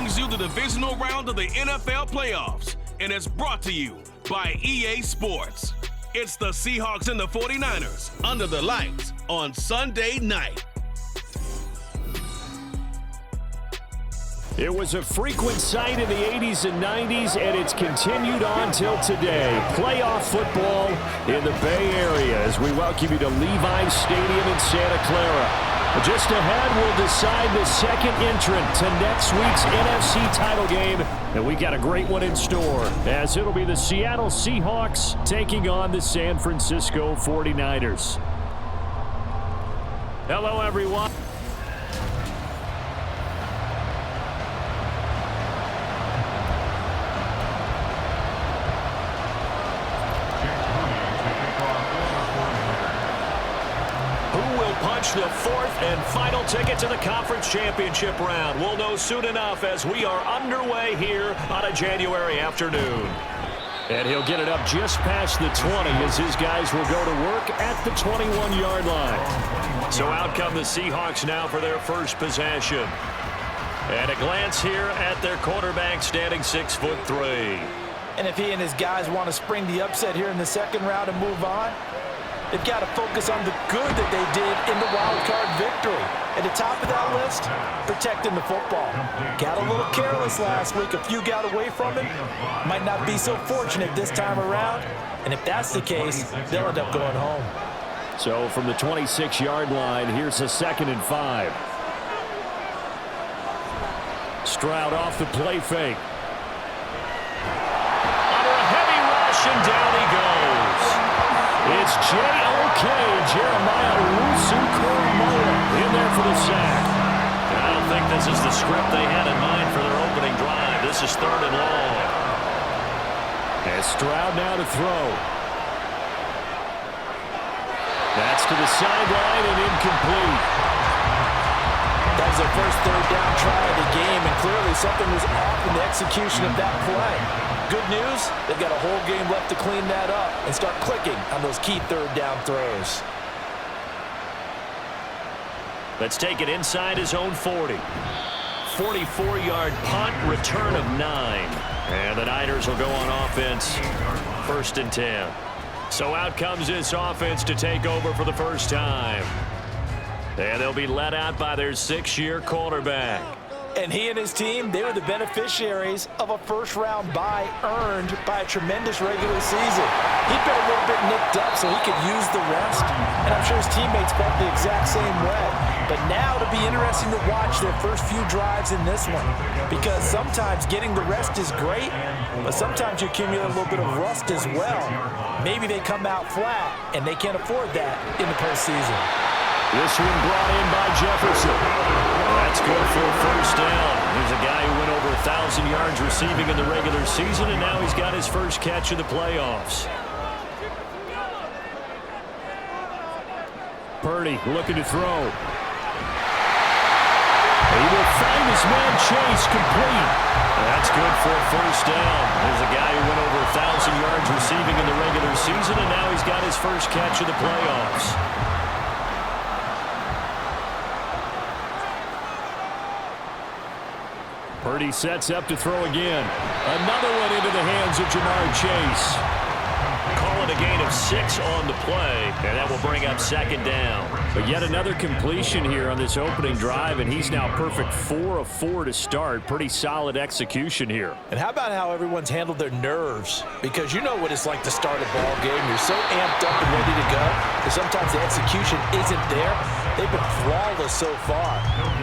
brings you the divisional round of the NFL playoffs, and it's brought to you by EA Sports. It's the Seahawks and the 49ers under the lights on Sunday night. It was a frequent sight in the 80s and 90s, and it's continued on till today. Playoff football in the Bay Area as we welcome you to Levi's Stadium in Santa Clara. Just ahead, we'll decide the second entrant to next week's NFC title game, and we got a great one in store, as it'll be the Seattle Seahawks taking on the San Francisco 49ers. Hello, everyone. The fourth and final ticket to the conference championship round. We'll know soon enough as we are underway here on a January afternoon. And he'll get it up just past the 20 as his guys will go to work at the 21-yard line. So out come the Seahawks now for their first possession. And a glance here at their quarterback standing 6'3". And if he and his guys want to spring the upset here in the second round and move on, they've got to focus on the good that they did in the wild card victory. At the top of that list, protecting the football. Got a little careless last week. A few got away from him. Might not be so fortunate this time around. And if that's the case, they'll end up going home. So from the 26-yard line, here's a 2nd and 5. Stroud off the play fake. Under a heavy rush, and down he goes. It's J.O.K. Jeremiah Owusu-Koramoah in there for the sack. I don't think this is the script they had in mind for their opening drive. This is 3rd and long. And Stroud now to throw. That's to the sideline and incomplete. That was their first 3rd down try of the game, and clearly something was off in the execution of that play. Good news, they've got a whole game left to clean that up and start clicking on those key 3rd down throws. Let's take it inside his own 40. 44-yard punt, return of 9. And the Niners will go on offense, 1st and 10. So out comes this offense to take over for the first time. And they'll be led out by their 6-year quarterback. And he and his team, they were the beneficiaries of a first-round bye earned by a tremendous regular season. He'd been a little bit nicked up so he could use the rest, and I'm sure his teammates felt the exact same way. But now it'll be interesting to watch their first few drives in this one, because sometimes getting the rest is great, but sometimes you accumulate a little bit of rust as well. Maybe they come out flat, and they can't afford that in the postseason. This one brought in by Jefferson. That's good for a first down. He's a guy who went over 1,000 yards receiving in the regular season, and now he's got his first catch of the playoffs. Purdy looking to throw. He will find his man Chase complete. That's good for a first down. There's a guy who went over 1,000 yards receiving in the regular season, and now he's got his first catch of the playoffs. Purdy sets up to throw again. Another one into the hands of Jamar Chase. Call it a gain of 6 on the play, and that will bring up 2nd down. But yet another completion here on this opening drive, and he's now perfect 4 of 4 to start. Pretty solid execution here. And how about how everyone's handled their nerves? Because you know what it's like to start a ball game. You're so amped up and ready to go, but sometimes the execution isn't there. They've been flawless so far.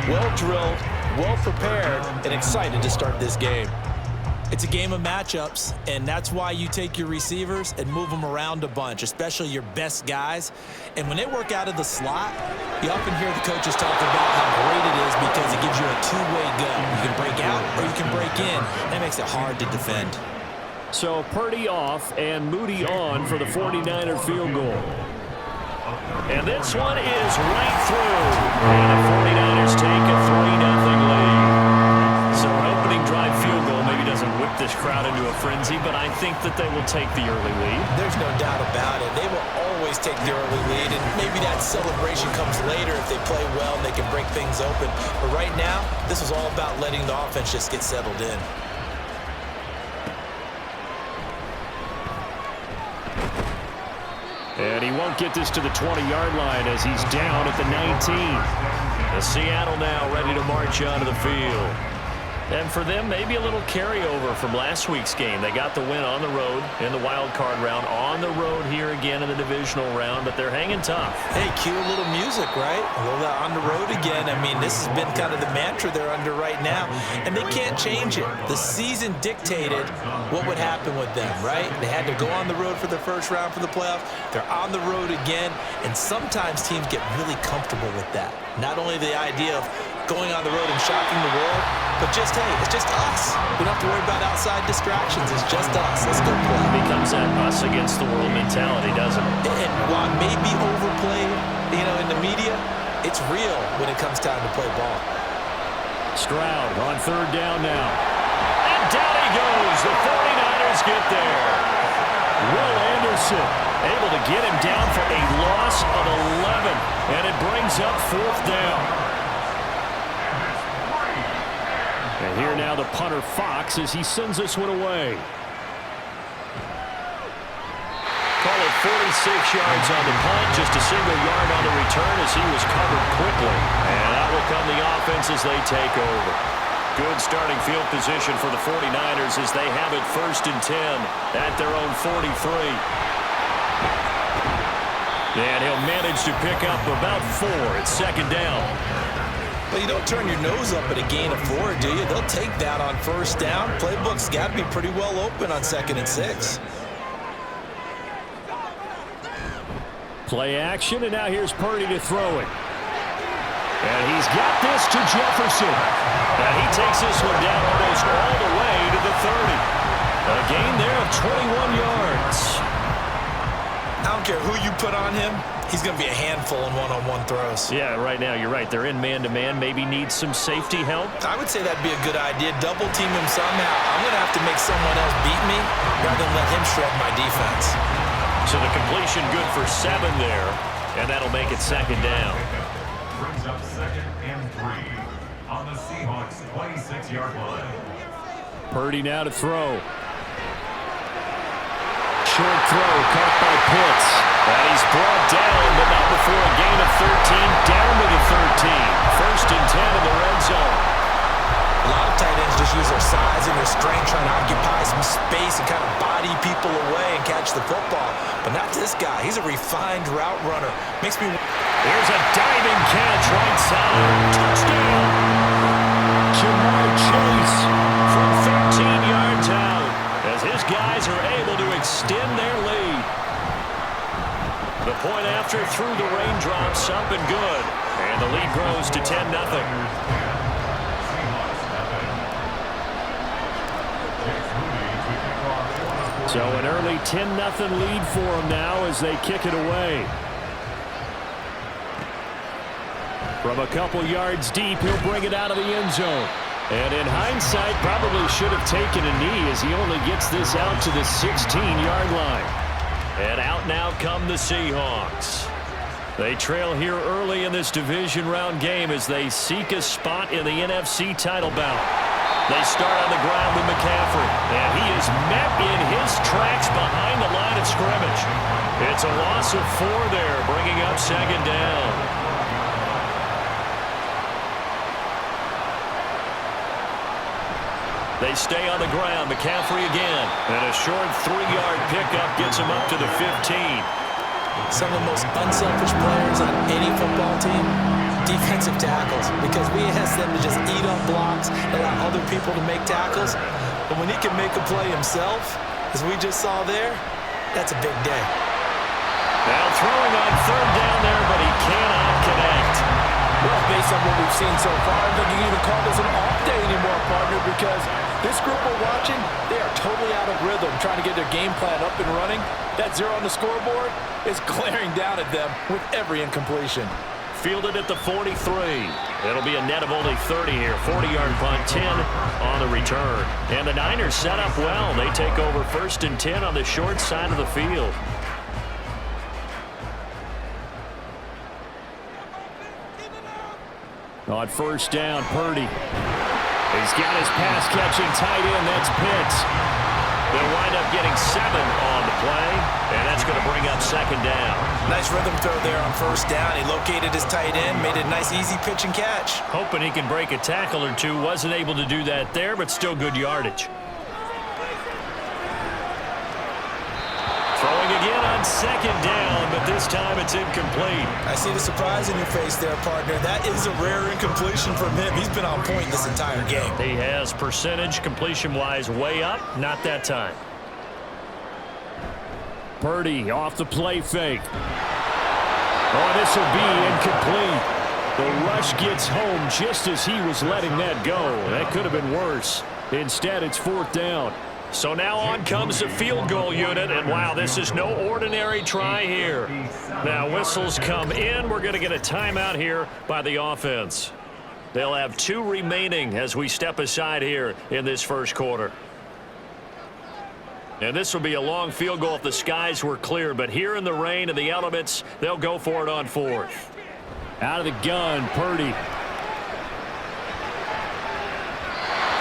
Well drilled, well prepared, and excited to start this game. It's a game of matchups, and that's why you take your receivers and move them around a bunch, especially your best guys. And when they work out of the slot, you often hear the coaches talk about how great it is because it gives you a two-way go. You can break out or you can break in. That makes it hard to defend. So Purdy off and Moody on for the 49er field goal. And this one is right through. And the 49ers take a 3-0 lead. So an opening drive field goal maybe doesn't whip whip this crowd into a frenzy, but I think that they will take the early lead. There's no doubt about it. They will always take the early lead, and maybe that celebration comes later if they play well and they can break things open. But right now, this is all about letting the offense just get settled in. And he won't get this to the 20-yard line as he's down at the 19. And Seattle now ready to march onto the field. And for them, maybe a little carryover from last week's game. They got the win on the road in the wild card round, on the road here again in the divisional round, but they're hanging tough. Hey, cue a little music, right? A little on the road again. I mean, this has been kind of the mantra they're under right now, and they can't change it. The season dictated what would happen with them, right? They had to go on the road for the first round for the playoffs. They're on the road again, and sometimes teams get really comfortable with that. Not only the idea of going on the road and shocking the world, but just, hey, it's just us. We don't have to worry about outside distractions. It's just us. Let's go play. It becomes that us against the world mentality, doesn't it? And while it may be overplayed, in the media, it's real when it comes time to play ball. Stroud on third down now. And down he goes. The 49ers get there. Will Anderson able to get him down for a loss of 11, and it brings up fourth down. And here now the punter Fox as he sends this one away. Call it 46 yards on the punt, just a single yard on the return as he was covered quickly. And out will come the offense as they take over. Good starting field position for the 49ers as they have it 1st and 10 at their own 43. And he'll manage to pick up about 4 at 2nd down. Well, you don't turn your nose up at a gain of 4, do you? They'll take that on 1st down. Playbook's got to be pretty well open on 2nd and 6. Play action, and now here's Purdy to throw it. And he's got this to Jefferson. And he takes this one down almost all the way to the 30. A gain there of 21 yards. I don't care who you put on him. He's going to be a handful in one-on-one throws. Yeah, right now, you're right. They're in man-to-man. Maybe need some safety help. I would say that'd be a good idea. Double team him somehow. I'm going to have to make someone else beat me rather than let him shred my defense. So the completion good for 7 there, and that'll make it 2nd down. Brings up 2nd and 3 on the Seahawks 26-yard line. Purdy now to throw. Short throw caught by Pitts. And he's brought down, but not before a gain of 13, down to the 13. 1st and 10 in the red zone. A lot of tight ends just use their size and their strength trying to occupy some space and kind of body people away and catch the football. But not this guy. He's a refined route runner. Makes me... Here's a diving catch right side. Touchdown. Jamar Chase From 13 yards out as his guys are able to extend their lead. The point after through the raindrops up and good. And the lead grows to 10-0. So an early 10-0 lead for them now as they kick it away. From a couple yards deep, he'll bring it out of the end zone. And in hindsight, probably should have taken a knee as he only gets this out to the 16-yard line. And out now come the Seahawks. They trail here early in this division round game as they seek a spot in the NFC title bout. They start on the ground with McCaffrey, and he is met in his tracks behind the line of scrimmage. It's a loss of 4 there, bringing up 2nd down. They stay on the ground. McCaffrey again. And a short 3-yard pickup gets him up to the 15. Some of the most unselfish players on any football team, defensive tackles, because we ask them to just eat up blocks, allow other people to make tackles. But when he can make a play himself, as we just saw there, that's a big day. Now throwing on 3rd down there, but he cannot connect. Well, based on what we've seen so far, I think you can even call this an off day anymore, partner, because this group we're watching, they are totally out of rhythm, trying to get their game plan up and running. That 0 on the scoreboard is glaring down at them with every incompletion. fielded at the 43. It'll be a net of only 30 here. 40-yard punt, 10 on the return. And the Niners set up well. They take over 1st and 10 on the short side of the field. On 1st down, Purdy. He's got his pass-catching tight end. That's Pitts. They'll wind up getting 7 on the play, and that's going to bring up 2nd down. Nice rhythm throw there on 1st down. He located his tight end, made a nice easy pitch and catch. Hoping he can break a tackle or two. Wasn't able to do that there, but still good yardage. Throwing again on 2nd down, but this time it's incomplete. I see the surprise in your face there, partner. That is a rare incompletion from him. He's been on point this entire game. He has percentage completion-wise way up. Not that time. Purdy off the play fake. Oh, this will be incomplete. The rush gets home just as he was letting that go. That could have been worse. Instead, it's 4th down. So now on comes the field goal unit, and wow, this is no ordinary try here. Now whistles come in. We're going to get a timeout here by the offense. They'll have 2 remaining as we step aside here in this 1st quarter. And this will be a long field goal if the skies were clear, but here in the rain and the elements, they'll go for it on 4th. Out of the gun, Purdy.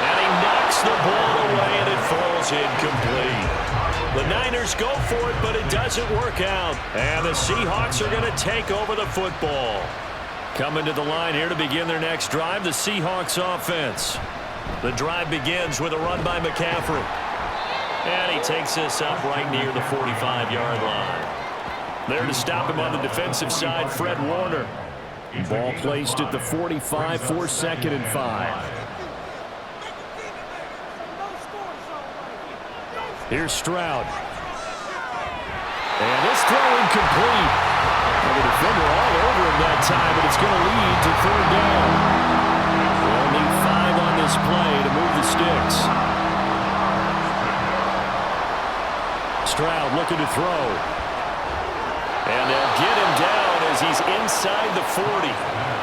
And he knocks the ball away, and it falls incomplete. The Niners go for it, but it doesn't work out. And the Seahawks are going to take over the football. Coming to the line here to begin their next drive, the Seahawks offense. The drive begins with a run by McCaffrey. And he takes this up right near the 45-yard line. There to stop him on the defensive side, Fred Warner. Ball placed at the 45 for 2nd and 5. Here's Stroud. And this throw incomplete. And the defender all over him that time, but it's going to lead to 3rd down. They'll need 5 on this play to move the sticks. Stroud looking to throw. And they'll get him down as he's inside the 40.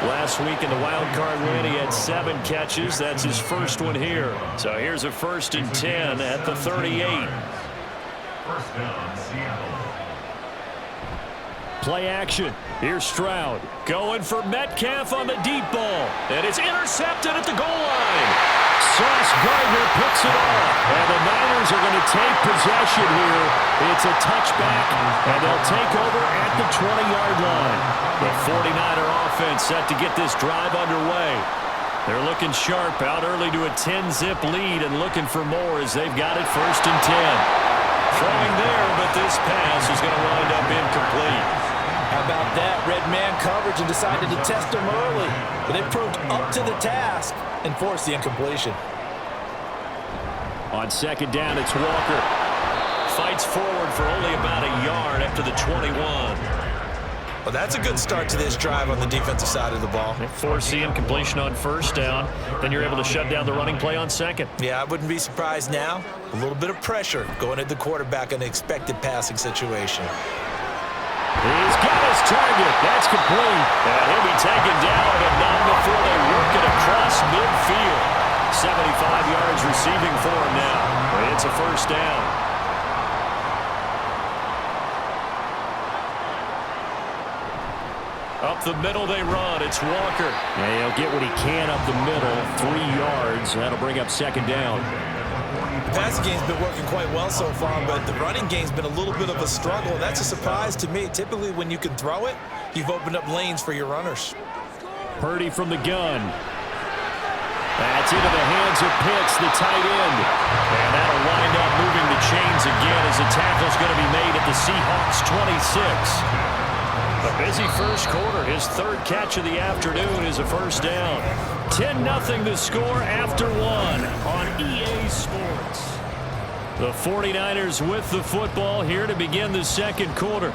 Last week in the wild card win, he had 7 catches. That's his 1st one here. So here's a 1st and 10 at the 38. 1st down, Seattle. Play action. Here's Stroud. Going for Metcalf on the deep ball. And it's intercepted at the goal line. Sauce Gardner picks it off. And the Niners are going to take possession here. It's a touchback, and they'll take over at the 20-yard line. The 49er offense set to get this drive underway. They're looking sharp, out early to a 10-zip lead and looking for more as they've got it 1st and 10. Throwing there, but this pass is going to wind up incomplete. How about that? Red man coverage and decided to test him early. But they proved up to the task and forced the incompletion. On 2nd down, it's Walker. Fights forward for only about a yard after the 21. Well, that's a good start to this drive on the defensive side of the ball. Force the incompletion on 1st down. Then you're able to shut down the running play on 2nd. Yeah, I wouldn't be surprised now. A little bit of pressure going at the quarterback in an expected passing situation. He's got his target. That's complete. And he'll be taken down, but not before they work it across midfield. 75 yards receiving for him now. It's a 1st down. Up the middle they run. It's Walker. Yeah, he'll get what he can up the middle. 3 yards. That'll bring up 2nd down. The passing game's been working quite well so far, but the running game's been a little bit of a struggle. That's a surprise to me. Typically, when you can throw it, you've opened up lanes for your runners. Purdy from the gun. That's into the hands of Pitts, the tight end. And that'll wind up moving the chains again as the tackle's going to be made at the Seahawks 26. A busy 1st quarter. His 3rd catch of the afternoon is a 1st down. 10-0 the score after 1 on EA Sports. The 49ers with the football here to begin the 2nd quarter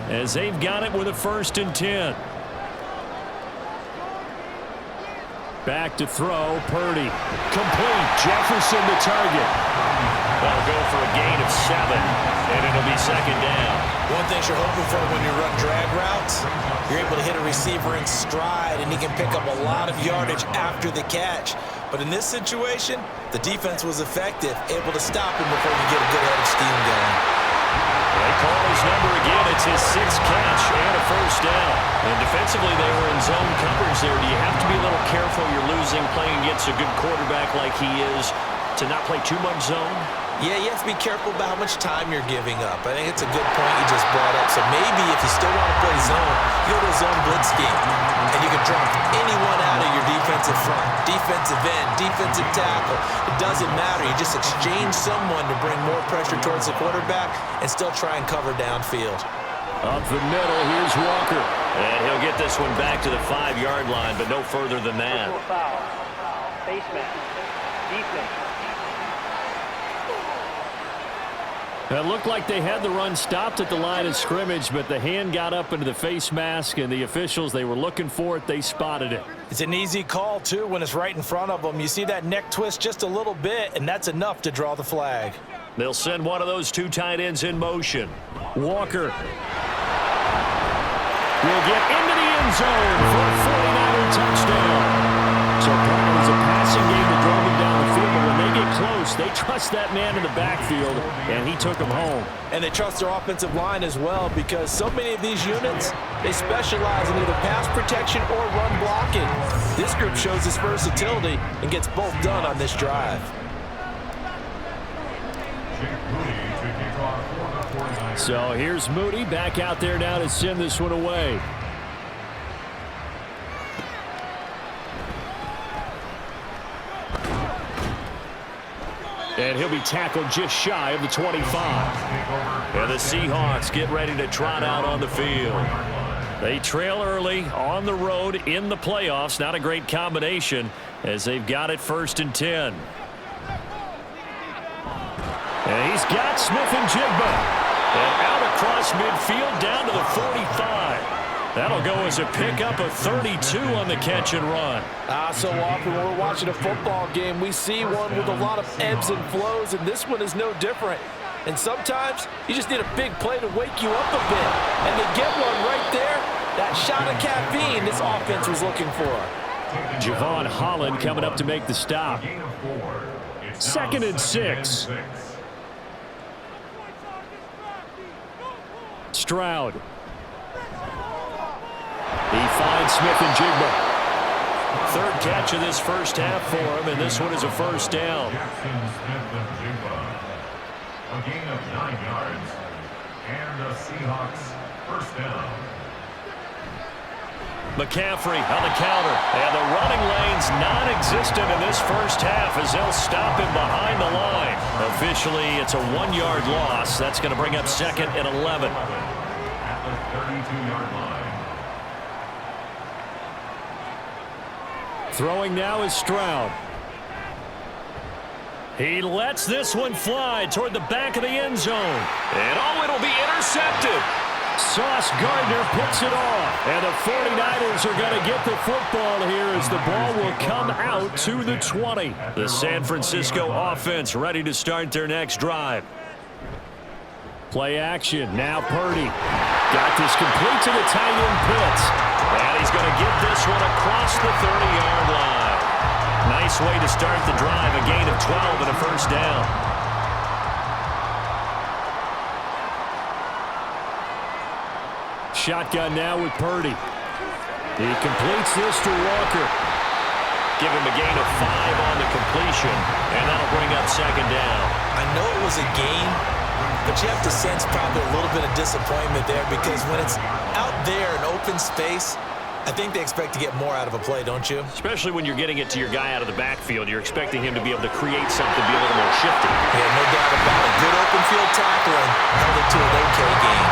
as they've got it with a 1st and 10. Back to throw, Purdy. Complete. Jefferson the target. They'll go for a gain of 7, and it'll be second down. One thing you're hoping for when you run drag routes, you're able to hit a receiver in stride, and he can pick up a lot of yardage after the catch. But in this situation, the defense was effective, able to stop him before you get a good head of steam going. They call his number again. It's his 6th catch and a first down. And defensively, they were in zone coverage there. Do you have to be a little careful? You're losing playing against a good quarterback like he is to not play too much zone? Yeah, you have to be careful about how much time you're giving up. I think it's a good point you just brought up. So maybe if you still want to play zone, you go to a zone blitz scheme, and you can drop anyone out of your defensive front, defensive end, defensive tackle. It doesn't matter. You just exchange someone to bring more pressure towards the quarterback and still try and cover downfield. Up the middle, here's Walker. And he'll get this one back to the 5-yard line, but no further than that. It looked like they had the run stopped at the line of scrimmage, but the hand got up into the face mask, and the officials, they were looking for it. They spotted it. It's an easy call, too, when it's right in front of them. You see that neck twist just a little bit, and that's enough to draw the flag. They'll send one of those 2 tight ends in motion. Walker will get into the end zone for a 49er touchdown. So it was a passing game that drove him down the field, but when they get close, they trust that man in the backfield, and he took him home. And they trust their offensive line as well, because so many of these units, they specialize in either pass protection or run blocking. This group shows its versatility and gets both done on this drive. So here's Moody back out there now to send this one away. And he'll be tackled just shy of the 25. And the Seahawks get ready to trot out on the field. They trail early on the road in the playoffs. Not a great combination as they've got it 1st and 10. And he's got Smith and Jigba. And out across midfield down to the 45. That'll go as a pickup of 32 on the catch and run. So often when we're watching a football game, we see one with a lot of ebbs and flows, and this one is no different. And sometimes you just need a big play to wake you up a bit. And they get one right there. That shot of caffeine this offense was looking for. Javon Holland coming up to make the stop. 2nd and 6. Stroud. He finds Smith and Jigba. 3rd catch of this first half for him, and this one is a first down. A gain of 9 yards, and the Seahawks first down. McCaffrey on the counter, and the running lane's non-existent in this first half as they'll stop him behind the line. Officially, it's a 1-yard loss. That's going to bring up 2nd and 11. At the 32-yard line. Throwing now is Stroud. He lets this one fly toward the back of the end zone. And oh, it'll be intercepted. Sauce Gardner picks it off. And the 49ers are going to get the football here as the ball will come out to the 20. The San Francisco offense ready to start their next drive. Play action. Now Purdy. Got this complete to the tight end Pitts. And he's going to get this one across the 30-yard line. Nice way to start the drive. A gain of 12 and a first down. Shotgun now with Purdy. He completes this to Walker. Give him a gain of 5 on the completion, and that'll bring up 2nd down. I know it was a gain, but you have to sense probably a little bit of disappointment there, because when it's out there in open space, I think they expect to get more out of a play, don't you? Especially when you're getting it to your guy out of the backfield. You're expecting him to be able to create something, be a little more shifty. Yeah, no doubt about it. Good open field tackling held it to an okay game.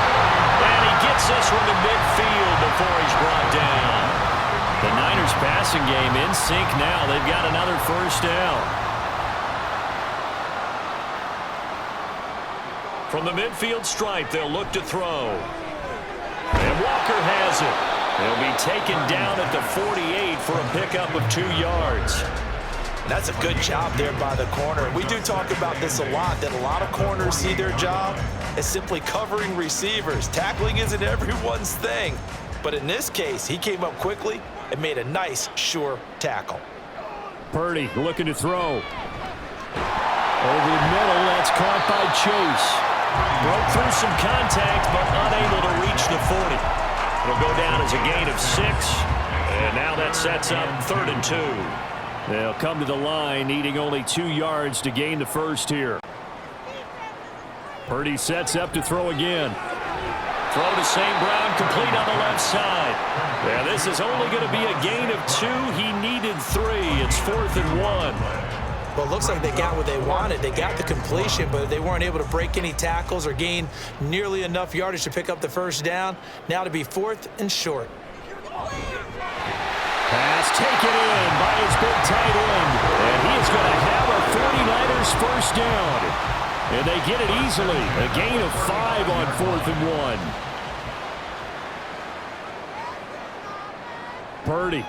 And he gets this one to midfield before he's brought down. The Niners passing game in sync now. They've got another first down. From the midfield stripe, they'll look to throw. And Walker has it. He'll be taken down at the 48 for a pickup of 2 yards. That's a good job there by the corner. We do talk about this a lot, that a lot of corners see their job as simply covering receivers. Tackling isn't everyone's thing. But in this case, he came up quickly and made a nice, sure tackle. Purdy looking to throw. Over the middle, that's caught by Chase. Broke through some contact, but unable to reach the 40. It'll go down as a gain of 6. And now that sets up 3rd and 2. They'll come to the line, needing only 2 yards to gain the first here. Purdy sets up to throw again. Throw to St. Brown, complete on the left side. Yeah, this is only going to be a gain of 2. He needed 3. It's 4th and 1. Well, it looks like they got what they wanted. They got the completion, but they weren't able to break any tackles or gain nearly enough yardage to pick up the first down. Now to be 4th and short. Pass taken in by his big tight end. And he is going to have a 49ers first down. And they get it easily. A gain of 5 on 4th and 1. Purdy.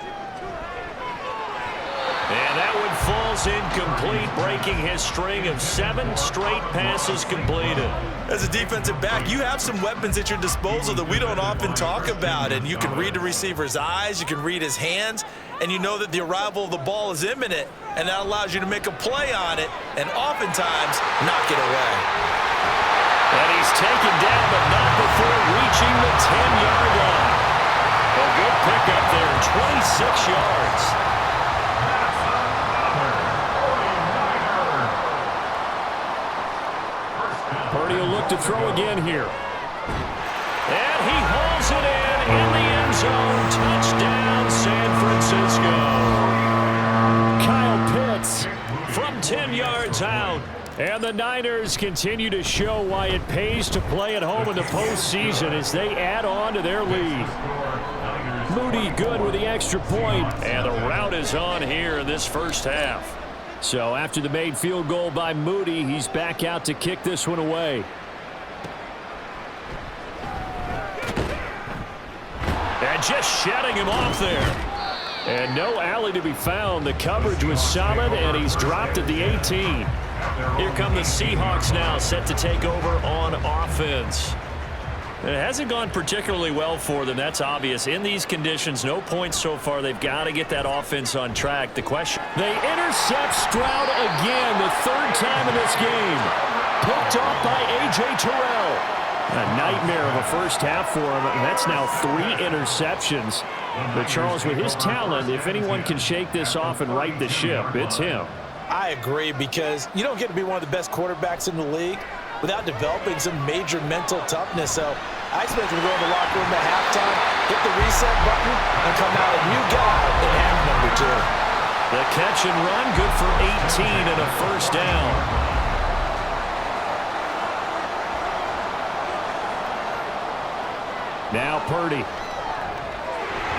And that one falls incomplete, breaking his string of 7 straight passes completed. As a defensive back, you have some weapons at your disposal that we don't often talk about. And you can read the receiver's eyes, you can read his hands, and you know that the arrival of the ball is imminent. And that allows you to make a play on it and oftentimes knock it away. And he's taken down, but not before reaching the 10-yard line. A good pickup there, 26 yards. Purdy will look to throw again here. And he hauls it in the end zone. Touchdown, San Francisco. Kyle Pitts from 10 yards out. And the Niners continue to show why it pays to play at home in the postseason as they add on to their lead. Moody good with the extra point. And the route is on here in this first half. So after the made field goal by Moody, he's back out to kick this one away. And just shutting him off there. And no alley to be found. The coverage was solid, and he's dropped at the 18. Here come the Seahawks now, set to take over on offense. It hasn't gone particularly well for them, that's obvious. In these conditions, no points so far. They've got to get that offense on track. The question... They intercept Stroud again, the 3rd time in this game. Picked off by A.J. Terrell. A nightmare of a first half for him, and that's now 3 interceptions. But Charles, with his talent, if anyone can shake this off and right the ship, it's him. I agree, because you don't get to be one of the best quarterbacks in the league without developing some major mental toughness. So I expect him to go in the locker room at halftime, hit the reset button, and come out a new guy in half number 2. The catch and run, good for 18 and a first down. Now Purdy.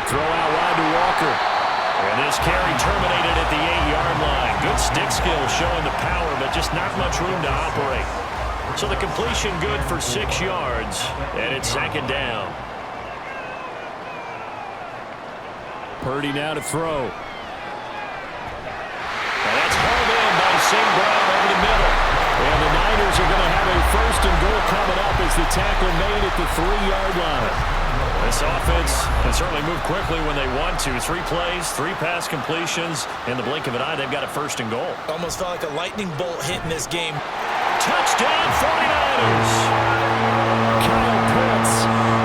Throw out wide to Walker. And this carry terminated at the 8-yard line. Good stick skill showing the power, but just not much room to operate. So the completion good for 6 yards, and it's 2nd down. Purdy now to throw. And that's hauled in by St. Brown over the middle. And the Niners are going to have a 1st and goal coming up as the tackle made at the 3-yard line. This offense can certainly move quickly when they want to. 3 plays, 3 pass completions. In the blink of an eye, they've got a 1st and goal. Almost felt like a lightning bolt hit in this game. Touchdown, 49ers! Kyle Pitts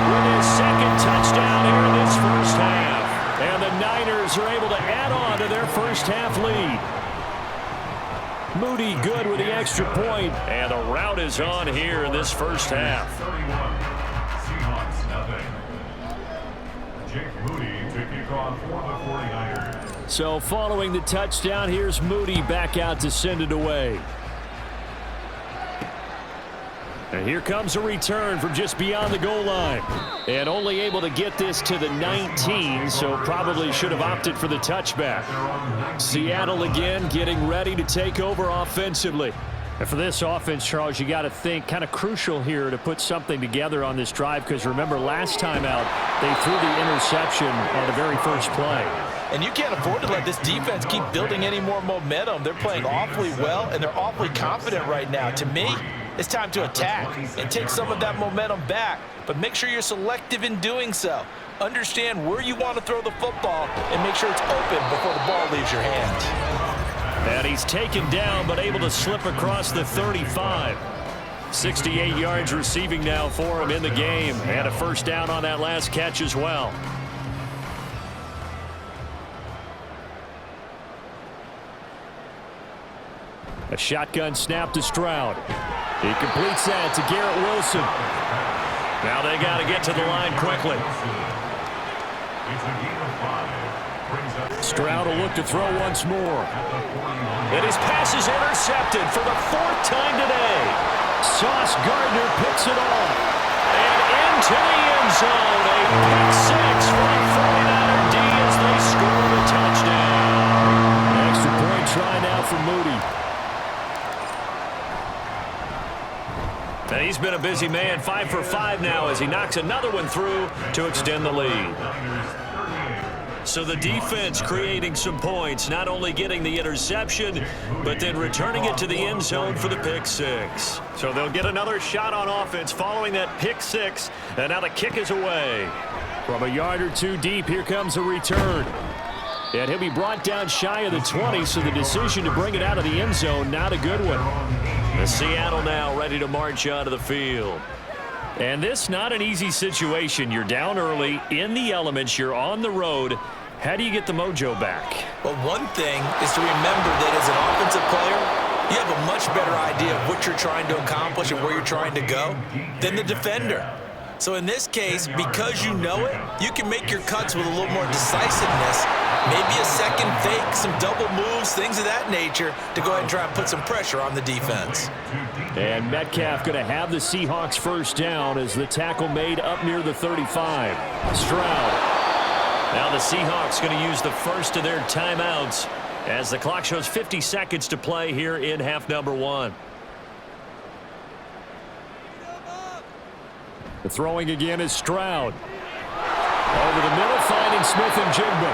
With his 2nd touchdown here in this first half. And the Niners are able to add on to their first half lead. Moody good with the extra point. And the route is on here in this first half. 31. Seahawks nothing. Jake Moody to kick off for the 49ers. So following the touchdown, here's Moody back out to send it away. And here comes a return from just beyond the goal line. And only able to get this to the 19, so probably should have opted for the touchback. Seattle again getting ready to take over offensively. And for this offense, Charles, you got to think kind of crucial here to put something together on this drive, because remember last time out, they threw the interception on the very first play. And you can't afford to let this defense keep building any more momentum. They're playing awfully well, and they're awfully confident right now. To me, it's time to attack and take some of that momentum back, but make sure you're selective in doing so. Understand where you want to throw the football and make sure it's open before the ball leaves your hands. And he's taken down, but able to slip across the 35. 68 yards receiving now for him in the game, and a first down on that last catch as well. A shotgun snap to Stroud. He completes that to Garrett Wilson. Now they got to get to the line quickly. Stroud will look to throw once more. And his pass is intercepted for the 4th time today. Sauce Gardner picks it off. And into the end zone. A pick six for the 49er D as they score the touchdown. Extra point try now for Moody. And he's been a busy man, 5 for 5 now as he knocks another one through to extend the lead. So the defense creating some points, not only getting the interception, but then returning it to the end zone for the pick six. So they'll get another shot on offense following that pick six, and now the kick is away. From a yard or two deep, here comes a return. And he'll be brought down shy of the 20, so the decision to bring it out of the end zone, not a good one. The Seattle now ready to march onto the field. And this not an easy situation. You're down early, in the elements, you're on the road. How do you get the mojo back? Well, one thing is to remember that as an offensive player, you have a much better idea of what you're trying to accomplish and where you're trying to go than the defender. So in this case, because you know it, you can make your cuts with a little more decisiveness, maybe a second fake, some double moves, things of that nature, to go ahead and try and put some pressure on the defense. And Metcalf going to have the Seahawks first down as the tackle made up near the 35. Stroud. Now the Seahawks going to use the first of their timeouts as the clock shows 50 seconds to play here in half number 1. The throwing again is Stroud. Over the middle, finding Smith and Jigba.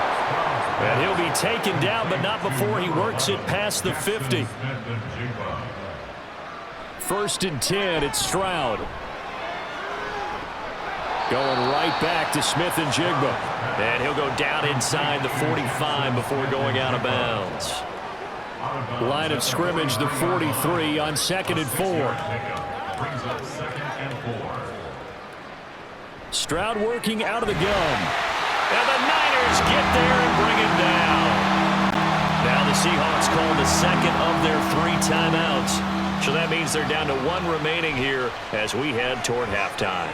And he'll be taken down, but not before he works it past the 50. 1st and 10, it's Stroud. Going right back to Smith and Jigba. And he'll go down inside the 45 before going out of bounds. Line of scrimmage, the 43 on 2nd and 4. Stroud working out of the gun. And the Niners get there and bring him down. Now the Seahawks call the second of their 3 timeouts. So that means they're down to 1 remaining here as we head toward halftime.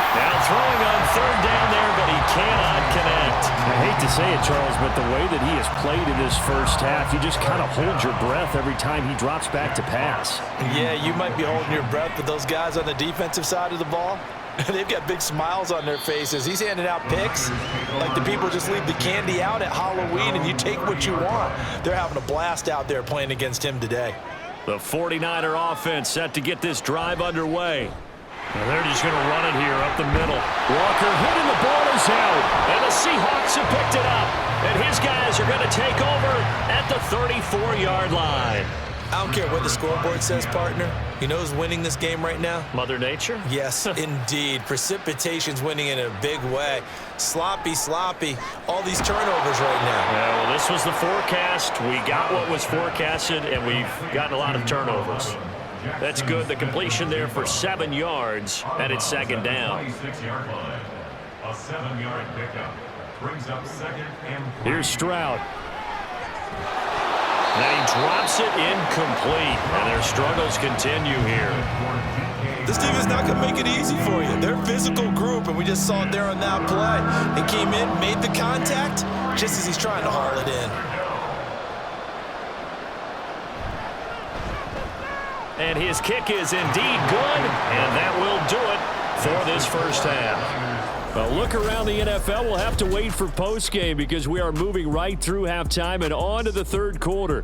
Now throwing on 3rd down there, but he cannot connect. I hate to say it, Charles, but the way that he has played in this first half, you just kind of hold your breath every time he drops back to pass. Yeah, you might be holding your breath, but those guys on the defensive side of the ball, they've got big smiles on their faces. He's handing out picks like the people just leave the candy out at Halloween and you take what you want. They're having a blast out there playing against him today. The 49er offense set to get this drive underway. And they're just going to run it here up the middle. Walker hitting the ball is out. And the Seahawks have picked it up. And his guys are going to take over at the 34-yard line. I don't care what the scoreboard says, partner. You know who's winning this game right now? Mother Nature? Yes, indeed. Precipitation's winning in a big way. Sloppy, all these turnovers right now. Yeah, well, this was the forecast. We got what was forecasted, and we've gotten a lot of turnovers. That's good. The completion there for 7 yards, and it's 2nd down. A 7-yard pickup brings up 2nd and 3. Here's Stroud. Then he drops it incomplete, and their struggles continue here. This team is not going to make it easy for you. They're a physical group, and we just saw it there on that play. It came in, made the contact, just as he's trying to haul it in. And his kick is indeed good, and that will do it for this first half. A look around the NFL. We'll have to wait for postgame because we are moving right through halftime and on to the 3rd quarter.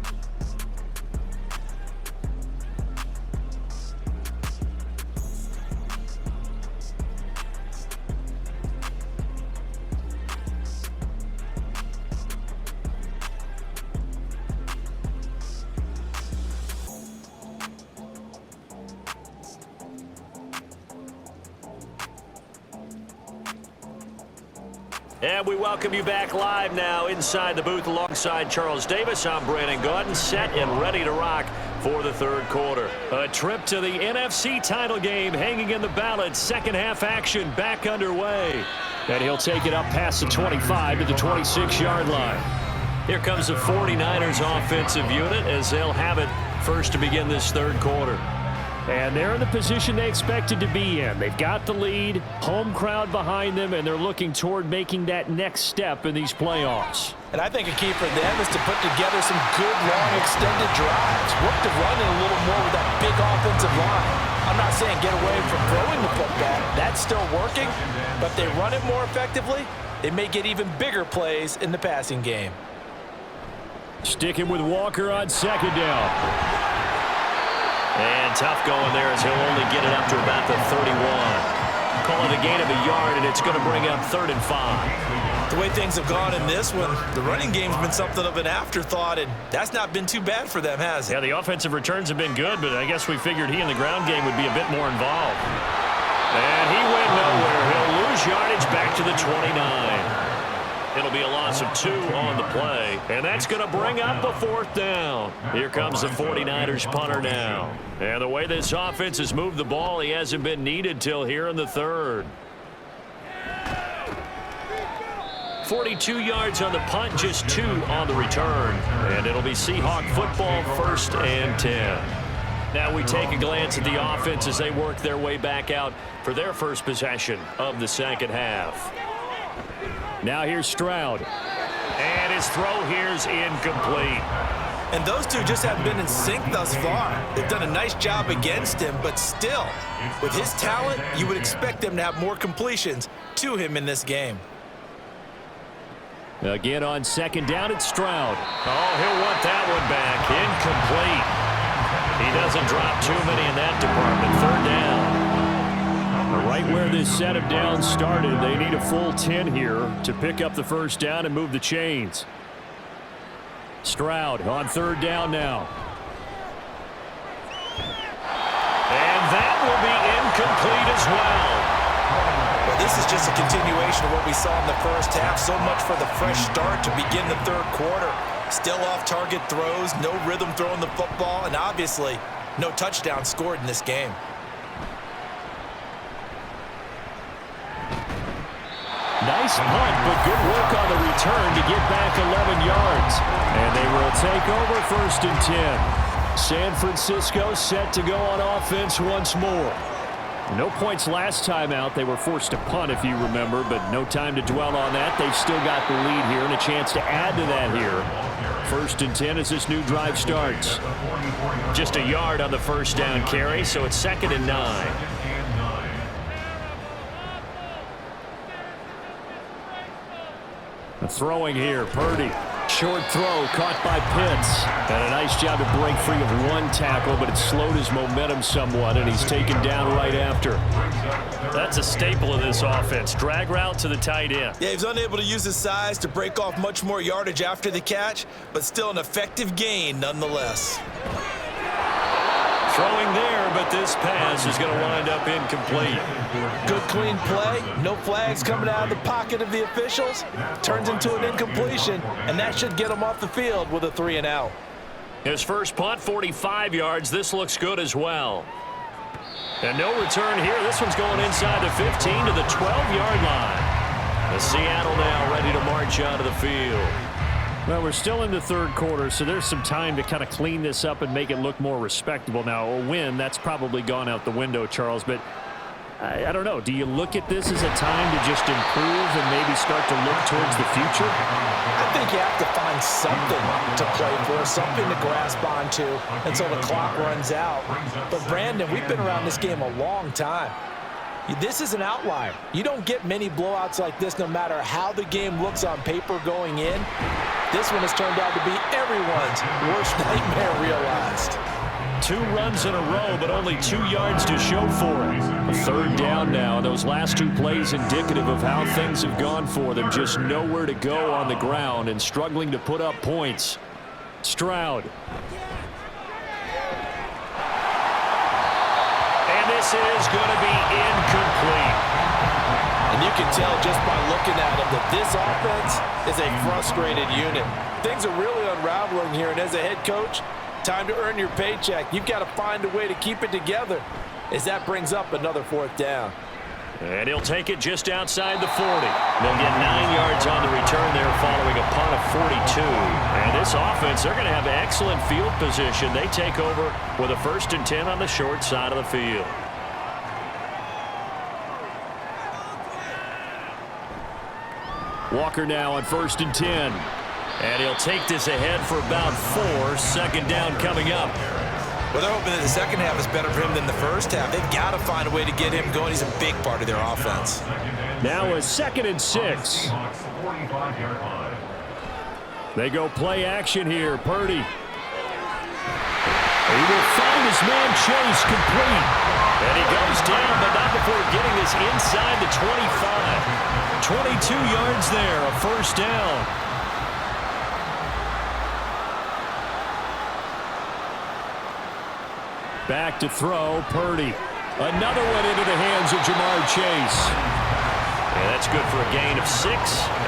And we welcome you back live now inside the booth alongside Charles Davis. I'm Brandon Gaudin, set and ready to rock for the third quarter. A trip to the NFC title game hanging in the balance. Second half action back underway. And he'll take it up past the 25 to the 26-yard line. Here comes the 49ers offensive unit as they'll have it first to begin this third quarter. And they're in the position they expected to be in. They've got the lead, home crowd behind them, and they're looking toward making that next step in these playoffs. And I think a key for them is to put together some good, long, extended drives. Work the run in a little more with that big offensive line. I'm not saying get away from throwing the football. That's still working. But if they run it more effectively, they may get even bigger plays in the passing game. Sticking with Walker on second down. And tough going there as he'll only get it up to about the 31. Call it a gain of a yard, and it's going to bring up 3rd and 5. The way things have gone in this one, the running game's been something of an afterthought, and that's not been too bad for them, has it? Yeah, the offensive returns have been good, but I guess we figured he in the ground game would be a bit more involved. And he went nowhere. He'll lose yardage back to the 29. It'll be a loss of 2 on the play, and that's going to bring up a 4th down. Here comes the 49ers punter now. And the way this offense has moved the ball, he hasn't been needed till here in the 3rd. 42 yards on the punt, just 2 on the return. And it'll be Seahawk football, 1st and 10. Now we take a glance at the offense as they work their way back out for their first possession of the second half. Now here's Stroud. And his throw here's incomplete. And those two just haven't been in sync thus far. They've done a nice job against him, but still, with his talent, you would expect them to have more completions to him in this game. Again on second down, it's Stroud. Oh, he'll want that one back. Incomplete. He doesn't drop too many in that department. 3rd down. Right where this set of downs started, they need a full 10 here to pick up the first down and move the chains. Stroud on 3rd down now. And that will be incomplete as well. Well, this is just a continuation of what we saw in the first half. So much for the fresh start to begin the third quarter. Still off-target throws, no rhythm throwing the football, and obviously no touchdown scored in this game. Nice punt, but good work on the return to get back 11 yards. And they will take over 1st and 10. San Francisco set to go on offense once more. No points last time out. They were forced to punt, if you remember, but no time to dwell on that. They've still got the lead here and a chance to add to that here. 1st and 10 as this new drive starts. Just a yard on the first down carry, so it's 2nd and 9. Throwing here, Purdy. Short throw caught by Pitts. And a nice job to break free of one tackle, but it slowed his momentum somewhat, and he's taken down right after. That's a staple of this offense. Drag route to the tight end. Yeah, he's unable to use his size to break off much more yardage after the catch, but still an effective gain nonetheless. Throwing there, but this pass is going to wind up incomplete. Good clean play. No flags coming out of the pocket of the officials. Turns into an incompletion, and that should get him off the field with a 3 and out. His first punt, 45 yards. This looks good as well. And no return here. This one's going inside the 15 to the 12-yard line. The Seattle now ready to march out of the field. Well, we're still in the third quarter, so there's some time to kind of clean this up and make it look more respectable. Now, a win, that's probably gone out the window, Charles, but I don't know. Do you look at this as a time to just improve and maybe start to look towards the future? I think you have to find something to play for, something to grasp onto until the clock runs out. But, Brandon, we've been around this game a long time. This is an outlier. You don't get many blowouts like this no matter how the game looks on paper going in. This one has turned out to be everyone's worst nightmare realized. 2 runs in a row, but only 2 yards to show for it. A 3rd down now. Those last 2 plays indicative of how things have gone for them. Just nowhere to go on the ground and struggling to put up points. Stroud. And this is going to be incomplete. And You can tell just by looking at them that this offense is a frustrated unit. Things are really unraveling here, and as a head coach, time to earn your paycheck. You've got to find a way to keep it together as that brings up another 4th down. And he'll take it just outside the 40. They'll get 9 yards on the return there following a punt of 42. And this offense, they're going to have excellent field position. They take over with a 1st and 10 on the short side of the field. Walker now on 1st and 10. And he'll take this ahead for about 4. 2nd down coming up. Well, they're hoping that the second half is better for him than the first half. They've got to find a way to get him going. He's a big part of their offense. Now a 2nd and 6. They go play action here. Purdy. He will find his man Chase complete. And he goes down, but not before getting this inside the 25. 22 yards there, a 1st down. Back to throw, Purdy. Another one into the hands of Jamar Chase. And that's good for a gain of 6,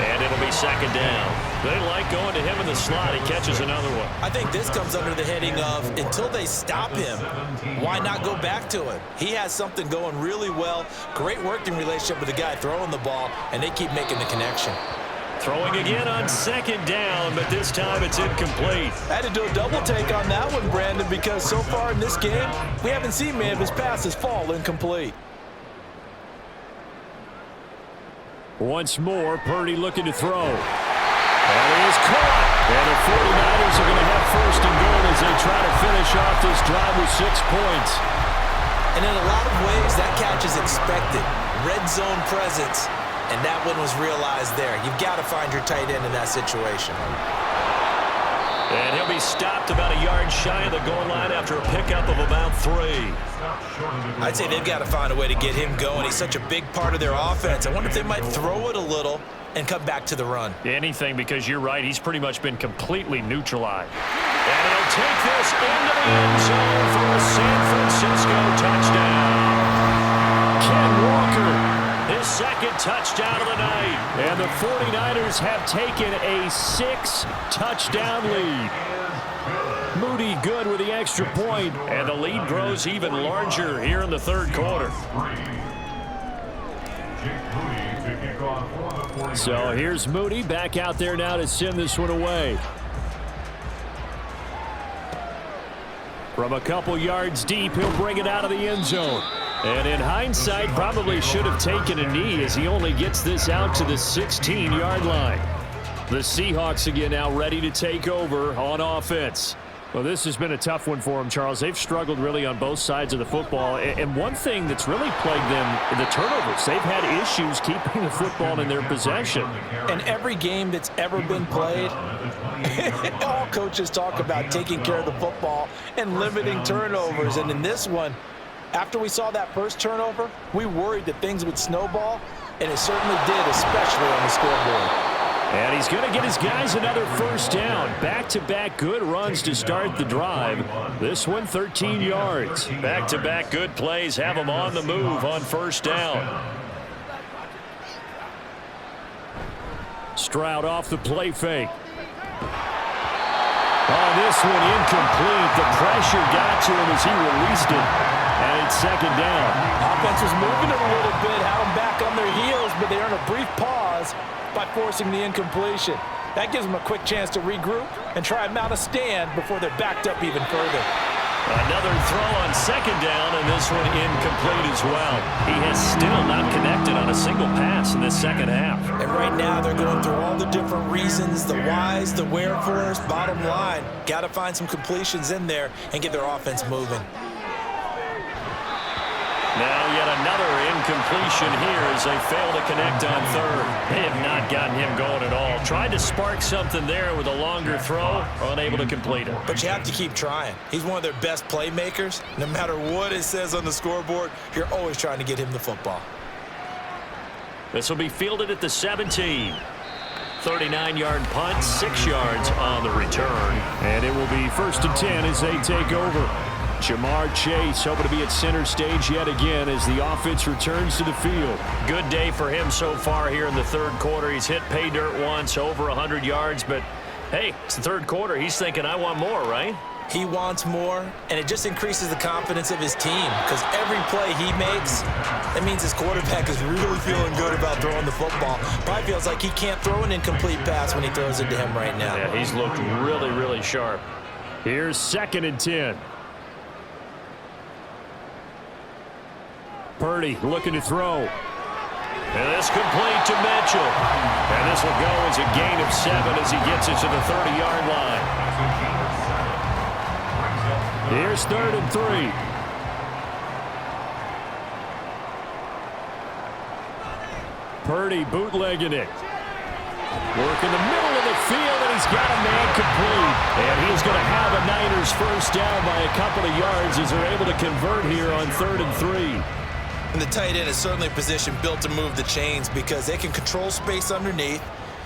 and it'll be 2nd down. They like going to him in the slot. He catches another one. I think this comes under the heading of until they stop him, why not go back to him? He has something going really well. Great working relationship with the guy throwing the ball, and they keep making the connection. Throwing again on 2nd down, but this time it's incomplete. I had to do a double take on that one, Brandon, because so far in this game, we haven't seen many of his passes fall incomplete. Once more, Purdy looking to throw. That is caught. And the 49ers are going to have 1st and goal as they try to finish off this drive with 6 points. And in a lot of ways, that catch is expected. Red zone presence. And that one was realized there. You've got to find your tight end in that situation. And he'll be stopped about a yard shy of the goal line after a pickup of about 3. I'd say they've got to find a way to get him going. He's such a big part of their offense. I wonder if they might throw it a little and come back to the run. Anything, because you're right. He's pretty much been completely neutralized. And he'll take this into the end zone for a San Francisco touchdown. Ken Walker. His 2nd touchdown of the night. And the 49ers have taken a 6-touchdown lead. Moody good with the extra point. And the lead grows even larger here in the 3rd quarter. So here's Moody back out there now to send this one away. From a couple yards deep, he'll bring it out of the end zone. And in hindsight, probably should have taken a knee as he only gets this out to the 16-yard line. The Seahawks again now ready to take over on offense. Well, this has been a tough one for them, Charles. They've struggled really on both sides of the football. And one thing that's really plagued them, the turnovers. They've had issues keeping the football in their possession. And every game that's ever been played, all coaches talk about taking care of the football and limiting turnovers. And in this one, after we saw that first turnover, we worried that things would snowball, and it certainly did, especially on the scoreboard. And he's going to get his guys another 1st down. Back-to-back good runs to start the drive. This one 13 yards. Back-to-back good plays have them on the move on 1st down. Stroud off the play fake. Oh, this one incomplete. The pressure got to him as he released it. And it's 2nd down. Offense was moving it a little bit, had them back on their heels, but they earned a brief pause by forcing the incompletion. That gives them a quick chance to regroup and try and mount a stand before they're backed up even further. Another throw on 2nd down, and this one incomplete as well. He has still not connected on a single pass in this 2nd half. And right now they're going through all the different reasons, the whys, the wherefores. Bottom line, got to find some completions in there and get their offense moving. Now yet another incompletion here as they fail to connect on 3rd. They have not gotten him going at all. Tried to spark something there with a longer throw, unable to complete it. But you have to keep trying. He's one of their best playmakers. No matter what it says on the scoreboard, you're always trying to get him the football. This will be fielded at the 17. 39-yard punt, 6 yards on the return. And it will be 1st and 10 as they take over. Jamar Chase hoping to be at center stage yet again as the offense returns to the field. Good day for him so far here in the third quarter. He's hit pay dirt once, over 100 yards, but hey, it's the third quarter. He's thinking, I want more, right? He wants more, and it just increases the confidence of his team because every play he makes, that means his quarterback is really feeling good about throwing the football. Probably feels like he can't throw an incomplete pass when he throws it to him right now. Yeah, he's looked really, really sharp. Here's 2nd and 10. Purdy looking to throw. And this complete to Mitchell. And this will go as a gain of 7 as he gets it to the 30-yard line. Here's 3rd and 3. Purdy bootlegging it. Work in the middle of the field, and he's got a man complete. And he's going to have a Niners first down by a couple of yards as they're able to convert here on 3rd and 3. And the tight end is certainly a position built to move the chains because they can control space underneath.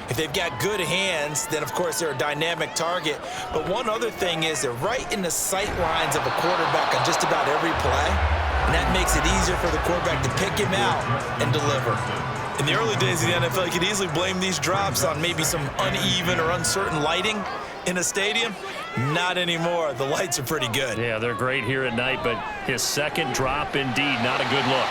If they've got good hands, then, of course, they're a dynamic target. But one other thing is they're right in the sight lines of a quarterback on just about every play, and that makes it easier for the quarterback to pick him out and deliver. In the early days of the NFL, you could easily blame these drops on maybe some uneven or uncertain lighting in a stadium. Not anymore. The lights are pretty good. Yeah, they're great here at night, but his second drop, indeed, not a good look.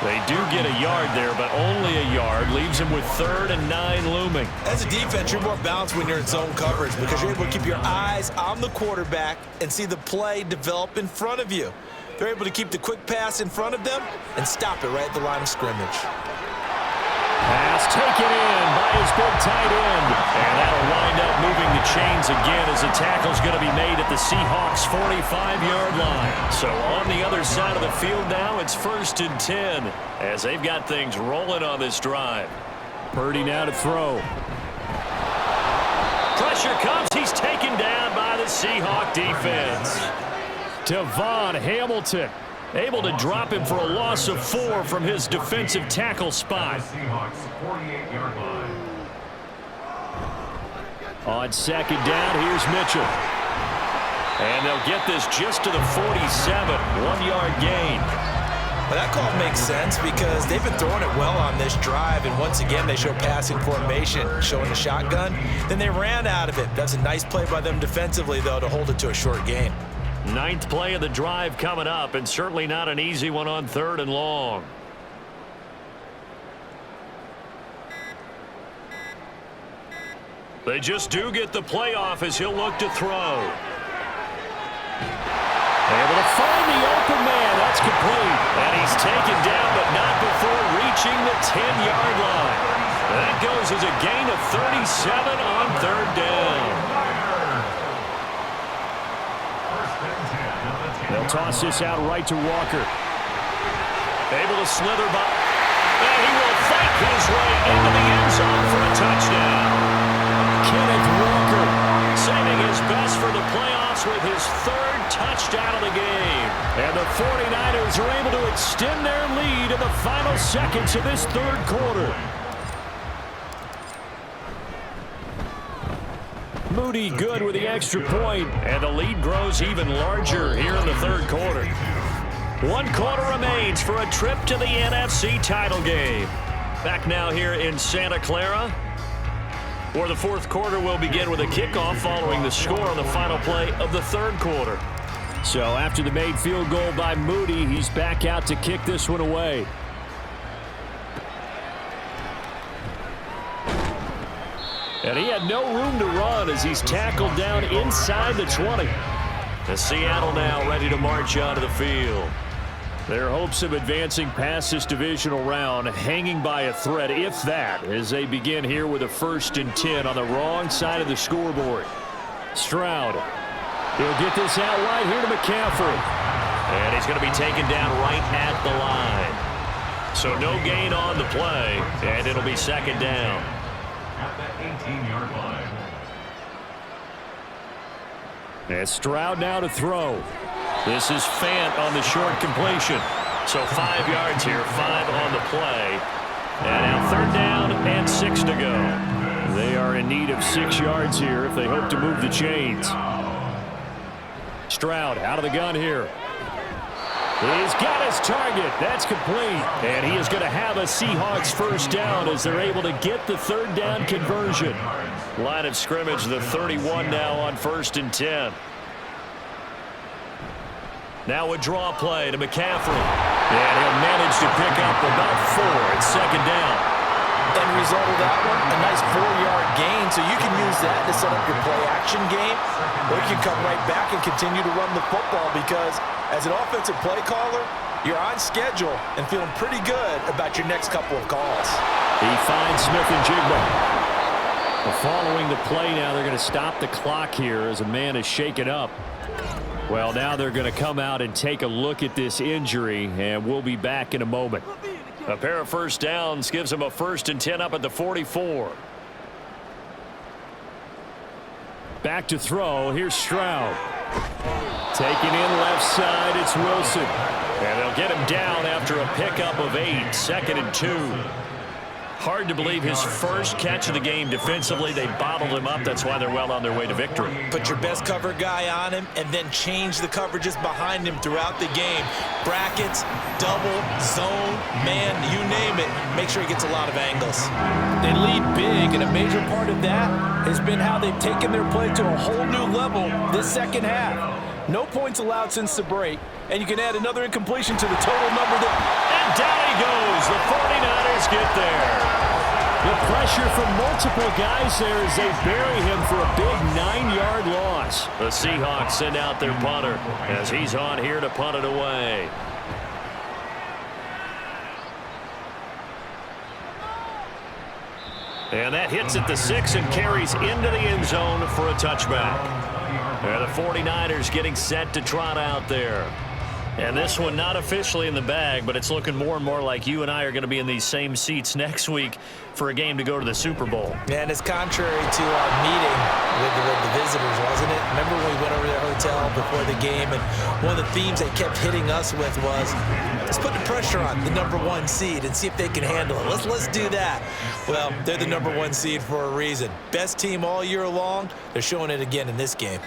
They do get a yard there, but only a yard. Leaves him with 3rd and 9 looming. As a defense, you're more balanced when you're in zone coverage because you're able to keep your eyes on the quarterback and see the play develop in front of you. They're able to keep the quick pass in front of them and stop it right at the line of scrimmage. Pass taken in by his big tight end. And that'll wind up moving the chains again as the tackle's going to be made at the Seahawks' 45-yard line. So on the other side of the field now, it's 1st and 10 as they've got things rolling on this drive. Purdy now to throw. Pressure comes. He's taken down by the Seahawk defense. Devon Hamilton able to drop him for a loss of 4 from his defensive tackle spot. Seahawks 48-yard line. On 2nd down, here's Mitchell. And they'll get this just to the 47, 1-yard gain. Well, that call makes sense because they've been throwing it well on this drive, and once again they show passing formation, showing the shotgun. Then they ran out of it. That's a nice play by them defensively, though, to hold it to a short gain. 9th play of the drive coming up, and certainly not an easy one on 3rd and long. They just do get the play off as he'll look to throw. Able to find the open man. That's complete. And he's taken down, but not before reaching the 10-yard line. That goes as a gain of 37 on 3rd down. They'll toss this out right to Walker. Able to slither by. And he will fake his way into the end zone for a touchdown. Kenneth Walker saving his best for the playoffs with his 3rd touchdown of the game. And the 49ers are able to extend their lead in the final seconds of this 3rd quarter. Moody good with the extra point. And the lead grows even larger here in the 3rd quarter. 1 quarter remains for a trip to the NFC title game. Back now here in Santa Clara, where the 4th quarter will begin with a kickoff following the score on the final play of the 3rd quarter. So after the made field goal by Moody, he's back out to kick this one away. And he had no room to run as he's tackled down inside the 20. And Seattle now ready to march onto the field. Their hopes of advancing past this divisional round hanging by a thread, if that, as they begin here with a 1st and 10 on the wrong side of the scoreboard. Stroud. He'll get this out right here to McCaffrey. And he's going to be taken down right at the line. So no gain on the play, and it'll be 2nd down. At the 18-yard line. And Stroud now to throw. This is Fant on the short completion. So 5 yards here, 5 on the play. And now 3rd down and 6 to go. They are in need of 6 yards here if they hope to move the chains. Stroud out of the gun here. He's got his target. That's complete. And he is going to have a Seahawks first down as they're able to get the third down conversion. Line of scrimmage, the 31 now on 1st and 10. Now a draw play to McCaffrey. And he'll manage to pick up about 4 at 2nd down. End result of that one, a nice 4-yard gain, so you can use that to set up your play-action game, or you can come right back and continue to run the football because as an offensive play caller, you're on schedule and feeling pretty good about your next couple of calls. He finds Smith and Jigba. Following the play now, they're going to stop the clock here as a man is shaken up. Well, now they're going to come out and take a look at this injury, and we'll be back in a moment. A pair of first downs gives him a 1st and 10 up at the 44. Back to throw. Here's Stroud. Taking in left side, it's Wilson. And they'll get him down after a pickup of 8, 2nd and 2. Hard to believe his first catch of the game defensively. They bottled him up. That's why they're well on their way to victory. Put your best cover guy on him and then change the coverages behind him throughout the game. Brackets, double, zone, man, you name it. Make sure he gets a lot of angles. They lead big, and a major part of that has been how they've taken their play to a whole new level this second half. No points allowed since the break, and you can add another incompletion to the total number that... And down he goes. The 49ers get there. The pressure from multiple guys there as they bury him for a big 9-yard loss. The Seahawks send out their punter as he's on here to punt it away. And that hits at the 6 and carries into the end zone for a touchback. And the 49ers getting set to trot out there. And this one not officially in the bag, but it's looking more and more like you and I are going to be in these same seats next week for a game to go to the Super Bowl. And it's contrary to our meeting with the visitors, wasn't it? Remember when we went over to the hotel before the game, and one of the themes they kept hitting us with was, let's put the pressure on the #1 seed and see if they can handle it. Let's do that. Well, they're the #1 seed for a reason. Best team all year long. They're showing it again in this game.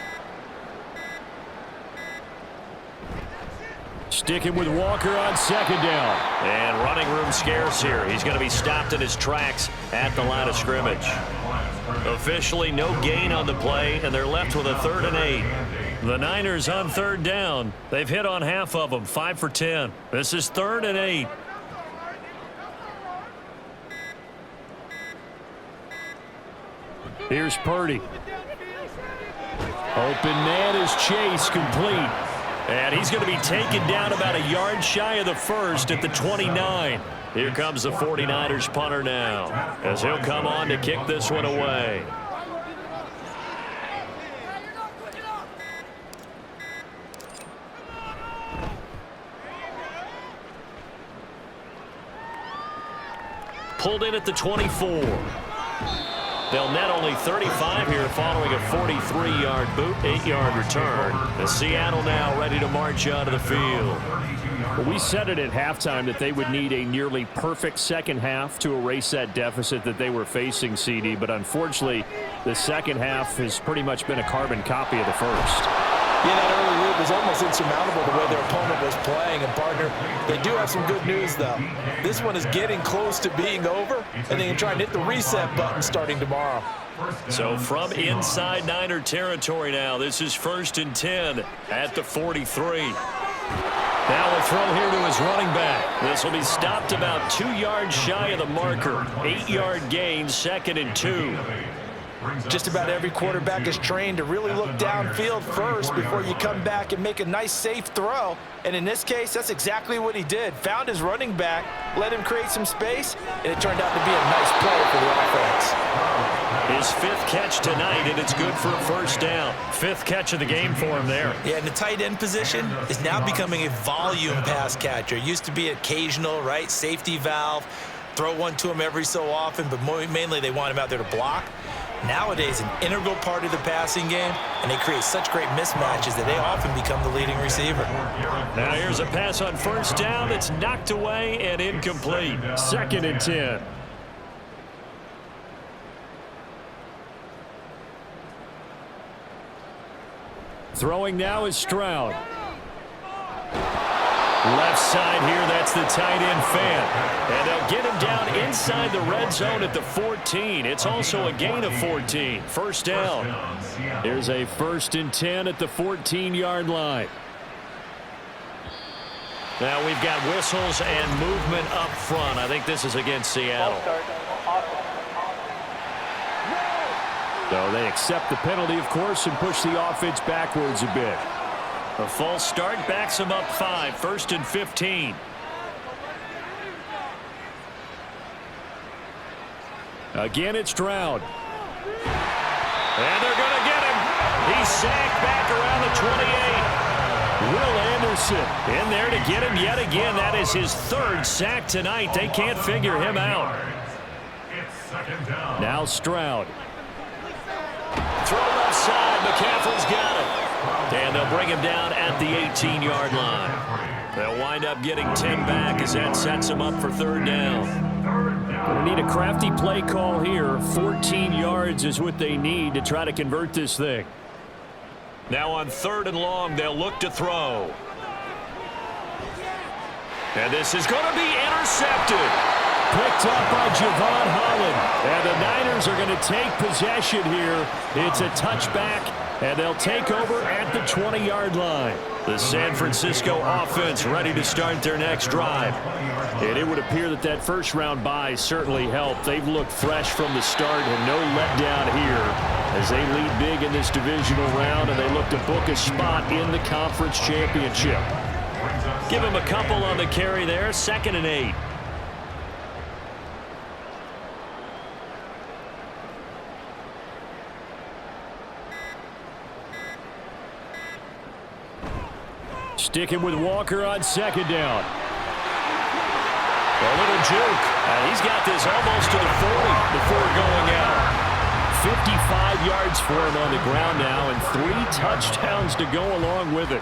Sticking with Walker on 2nd down. And running room scarce here. He's going to be stopped in his tracks at the line of scrimmage. Officially no gain on the play, and they're left with a 3rd and 8. The Niners on 3rd down. They've hit on half of them, 5 for 10. This is 3rd and 8. Here's Purdy. Open man is Chase, complete. And he's going to be taken down about a yard shy of the 1st at the 29. Here comes the 49ers punter now as he'll come on to kick this one away. Pulled in at the 24. They'll net only 35 here following a 43-yard boot, 8-yard return. And Seattle now ready to march out of the field. Well, we said it at halftime that they would need a nearly perfect second half to erase that deficit that they were facing, CD. But unfortunately, the second half has pretty much been a carbon copy of the first. Yeah, that early lead was almost insurmountable the way their opponent was playing. And, partner, they do have some good news, though. This one is getting close to being over, and they can try and hit the reset button starting tomorrow. So from inside Niner territory now, this is 1st and 10 at the 43. Now a throw here to his running back. This will be stopped about 2 yards shy of the marker. 8-yard gain, 2nd and 2. Just about every quarterback is trained to really look downfield first before you come back and make a nice, safe throw. And in this case, that's exactly what he did. Found his running back, let him create some space, and it turned out to be a nice play for the offense. His 5th catch tonight, and it's good for a first down. 5th catch of the game for him there. Yeah, and the tight end position is now becoming a volume pass catcher. It used to be occasional, right, safety valve. Throw one to him every so often, but mainly they want him out there to block. Nowadays, an integral part of the passing game, and they create such great mismatches that they often become the leading receiver. Now here's a pass on first down. It's knocked away and incomplete. 2nd and 10. Throwing now is Stroud. Left side here, that's the tight end fan. And they'll get him down inside the red zone at the 14. It's also a gain of 14. First down. Here's a 1st and 10 at the 14-yard line. Now we've got whistles and movement up front. I think this is against Seattle. So they accept the penalty, of course, and push the offense backwards a bit. A false start backs them up 5. 1st and 15. Again, it's Stroud. And they're going to get him. He's sacked back around the 28. Will Anderson in there to get him yet again. That is his 3rd sack tonight. They can't figure him out. Now Stroud. Throw left side. McCaffrey's got it. And they'll bring him down at the 18-yard line. They'll wind up getting 10 back as that sets them up for 3rd down. They need a crafty play call here. 14 yards is what they need to try to convert this thing. Now on 3rd and long, they'll look to throw. And this is going to be intercepted. Picked up by Javon Holland. And the Niners are going to take possession here. It's a touchback, and they'll take over at the 20-yard line. The San Francisco offense ready to start their next drive. And it would appear that that first-round bye certainly helped. They've looked fresh from the start and no letdown here as they lead big in this divisional round, and they look to book a spot in the conference championship. Give him a couple on the carry there. 2nd and 8. Sticking with Walker on 2nd down. A little juke. He's got this almost to the 40 before going out. 55 yards for him on the ground now and 3 touchdowns to go along with it.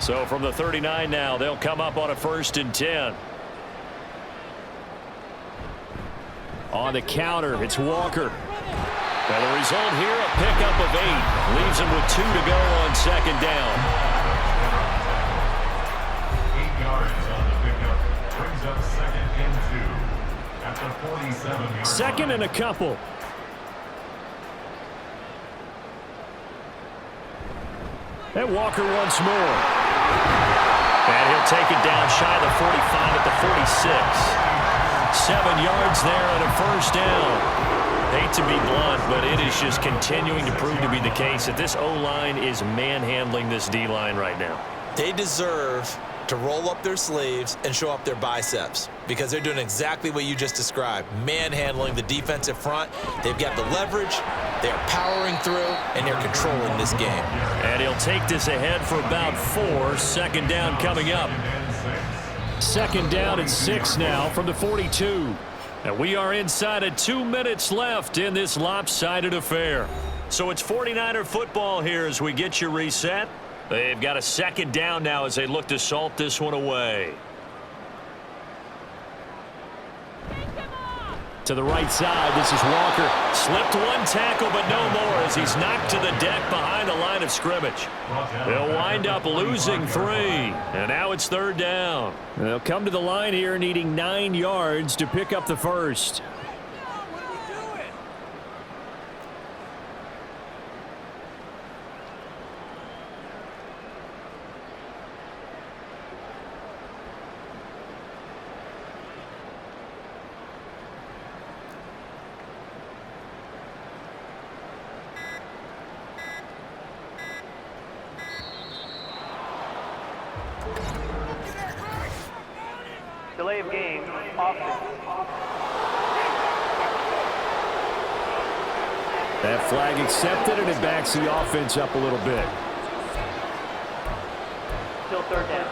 So from the 39 now, they'll come up on a 1st and 10. On the counter, it's Walker. Now the result here, a pickup of 8. Leaves him with 2 to go on 2nd down. 8 yards on the pickup. Brings up 2nd and 2 at the 47-yard line. 2nd and a couple. And Walker once more. And he'll take it down shy of the 45 at the 46. 7 yards there and a 1st down. Hate to be blunt, but it is just continuing to prove to be the case that this O-line is manhandling this D-line right now. They deserve to roll up their sleeves and show up their biceps because they're doing exactly what you just described, manhandling the defensive front. They've got the leverage, they're powering through, and they're controlling this game. And he'll take this ahead for about 4. 2nd down coming up. 2nd down and 6 now from the 42. And we are inside of 2 minutes left in this lopsided affair. So it's 49er football here as we get you reset. They've got a 2nd down now as they look to salt this one away. To the right side, this is Walker. Slipped 1 tackle, but no more as he's knocked to the deck behind the line of scrimmage. They'll wind up losing 3, and now it's 3rd down. They'll come to the line here needing 9 yards to pick up the first. Delay of game, offense. That flag accepted, and it backs the offense up a little bit. Still 3rd down.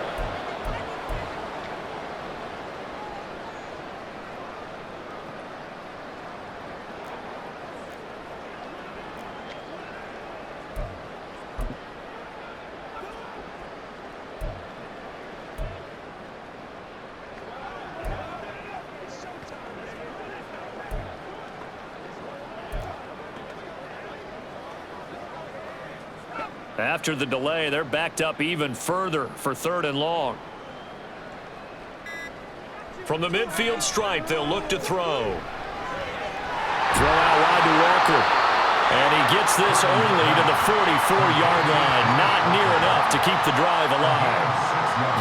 After the delay, they're backed up even further for 3rd and long. From the midfield stripe, they'll look to throw. Throw out wide to Walker. And he gets this only to the 44-yard line. Not near enough to keep the drive alive.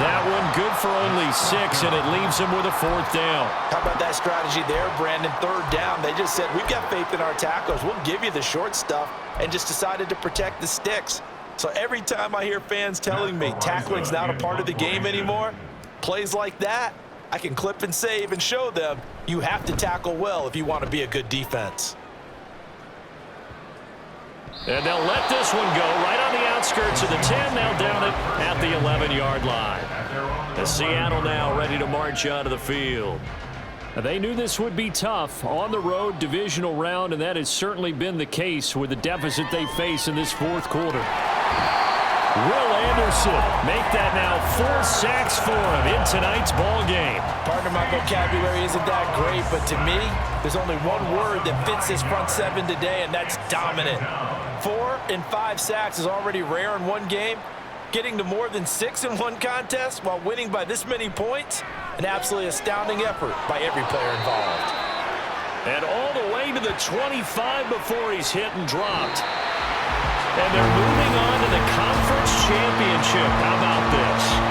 That one good for only 6, and it leaves him with a 4th down. How about that strategy there, Brandon? 3rd down. They just said, we've got faith in our tacklers. We'll give you the short stuff, and just decided to protect the sticks. So every time I hear fans telling me tackling's not a part of the game anymore, plays like that, I can clip and save and show them you have to tackle well if you want to be a good defense. And they'll let this one go right on the outskirts of the 10. They'll down it at the 11-yard line. The Seattle now ready to march out of the field. They knew this would be tough on the road divisional round, and that has certainly been the case with the deficit they face in this 4th quarter. Will Anderson make that now 4 sacks for him in tonight's ball game. Partner, my vocabulary isn't that great, but to me, there's only one word that fits this front 7 today, and that's dominant. 4 and 5 sacks is already rare in one game. Getting to more than 6 in one contest while winning by this many points, an absolutely astounding effort by every player involved. And all the way to the 25 before he's hit and dropped. And they're moving on to the conference championship. How about this?